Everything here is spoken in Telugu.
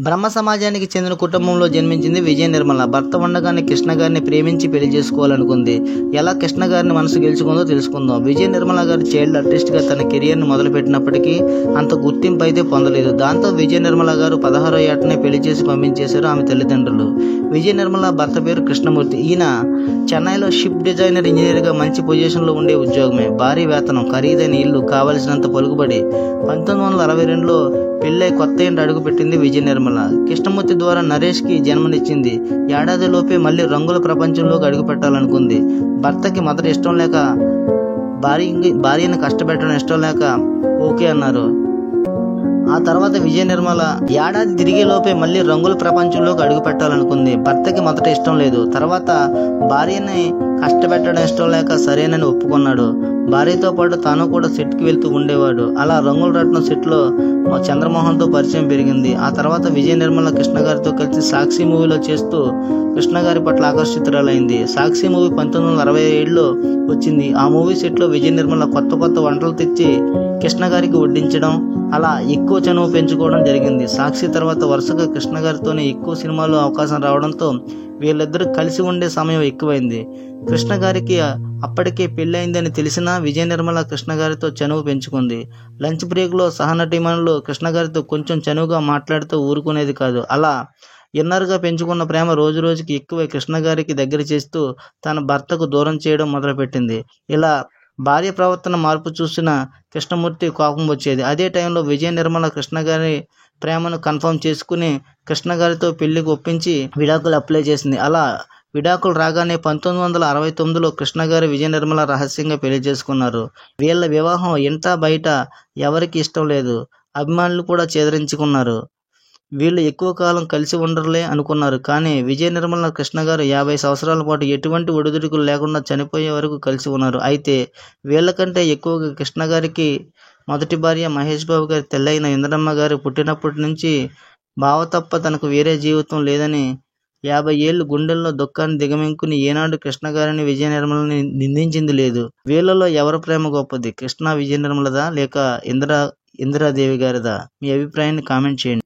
బ్రహ్మ సమాజానికి చెందిన కుటుంబంలో జన్మించింది విజయ నిర్మల. భర్త ఉండగానే కృష్ణ గారిని ప్రేమించి పెళ్లి చేసుకోవాలనుకుంది. ఎలా కృష్ణ గారిని మనసు గెలుచుకుందో తెలుసుకుందాం. విజయ నిర్మల గారు చైల్డ్ ఆర్టిస్ట్గా తన కెరియర్ని మొదలుపెట్టినప్పటికీ అంత గుర్తింపు అయితే పొందలేదు. దాంతో విజయ నిర్మల గారు 16వ ఏటనే పెళ్లి చేసి పంపించేశారు ఆమె తల్లిదండ్రులు. విజయ నిర్మల భర్త పేరు కృష్ణమూర్తి. ఈయన చెన్నైలో షిప్ డిజైనర్ ఇంజనీర్గా మంచి పొజిషన్లో ఉండే ఉద్యోగమే. భారీ వేతనం, ఖరీదైన ఇల్లు, కావలసినంత పలుకుబడి. 1962లో పెళ్ళై కొత్త ఇంటి అడుగుపెట్టింది విజయ నిర్మల. కృష్ణమూర్తి ద్వారా నరేష్కి జన్మనిచ్చింది. ఏడాదిలోపే మళ్ళీ రంగుల ప్రపంచంలోకి అడుగుపెట్టాలనుకుంది. భర్తకి మొదట ఇష్టం లేక, భార్యను కష్టపెట్టడం ఇష్టం లేక ఓకే అన్నారు. ఆ తర్వాత విజయ నిర్మల ఏడాది తిరిగేలోపే మళ్ళీ రంగుల ప్రపంచంలోకి అడుగు పెట్టాలనుకుంది. భర్తకి మొదట ఇష్టం లేదు. తర్వాత భార్యని కష్టపెట్టడం ఇష్టం లేక సరేనని ఒప్పుకున్నాడు. భార్యతో పాటు తాను కూడా సెట్కి వెళ్తూ ఉండేవాడు. అలా రంగుల రత్నం సెట్లో చంద్రమోహన్తో పరిచయం పెరిగింది. ఆ తర్వాత విజయ నిర్మల కృష్ణ గారితో కలిసి సాక్షి మూవీలో చేస్తూ కృష్ణ గారి పట్ల ఆకర్షితురాలైంది. సాక్షి మూవీ 1967లో వచ్చింది. ఆ మూవీ సెట్లో విజయ నిర్మల కొత్త కొత్త వంటలు తెచ్చి కృష్ణ గారికి వడ్డించడం, అలా ఎక్కువ చనువు పెంచుకోవడం జరిగింది. సాక్షి తర్వాత వరుసగా కృష్ణ గారితోనే ఎక్కువ సినిమాల్లో అవకాశం రావడంతో వీళ్ళిద్దరూ కలిసి ఉండే సమయం ఎక్కువైంది. కృష్ణ గారికి అప్పటికే పెళ్ళయిందని తెలిసినా విజయ నిర్మల కృష్ణ గారితో చనువు పెంచుకుంది. లంచ్ బ్రేక్లో సహనటీమణులు కృష్ణ గారితో కొంచెం చనువుగా మాట్లాడుతూ ఊరుకునేది కాదు. అలా ఇన్నర్గా పెంచుకున్న ప్రేమ రోజు రోజుకి ఎక్కువై కృష్ణ గారికి దగ్గర చేస్తూ తన భర్తకు దూరం చేయడం మొదలుపెట్టింది. ఇలా భార్య ప్రవర్తన మార్పు చూసిన కృష్ణమూర్తి కోపం వచ్చేది. అదే టైంలో విజయ నిర్మల కృష్ణ గారి ప్రేమను కన్ఫర్మ్ చేసుకుని కృష్ణ గారితో పెళ్లికి ఒప్పించి విడాకులు అప్లై చేసింది. అలా విడాకులు రాగానే 1969లో కృష్ణ గారు విజయ నిర్మల రహస్యంగా పెళ్లి చేసుకున్నారు. వీళ్ళ వివాహం ఇంటా బయట ఎవరికి ఇష్టం లేదు. అభిమానులు కూడా చేదరించుకున్నారు. వీళ్ళు ఎక్కువ కాలం కలిసి ఉండరులే అనుకున్నారు. కానీ విజయ నిర్మల కృష్ణ గారు 50 సంవత్సరాల పాటు ఎటువంటి ఒడిదుడుకులు లేకుండా చనిపోయే వరకు కలిసి ఉన్నారు. అయితే వీళ్ళకంటే ఎక్కువగా కృష్ణ గారికి మొదటి భార్య మహేష్ బాబు గారి తెల్లైన ఇంద్రమ్మ గారు పుట్టినప్పటి నుంచి బావ తప్ప తనకు వేరే జీవితం లేదని 50 ఏళ్ళు గుండెల్లో దుఃఖాన్ని దిగమింగుకుని ఏనాడు కృష్ణ గారిని విజయ నిర్మలని నిందించింది లేదు. వీళ్ళలో ఎవరి ప్రేమ గొప్పది? కృష్ణ విజయ నిర్మలదా లేక ఇందిరాదేవి గారిదా? మీ అభిప్రాయాన్ని కామెంట్ చేయండి.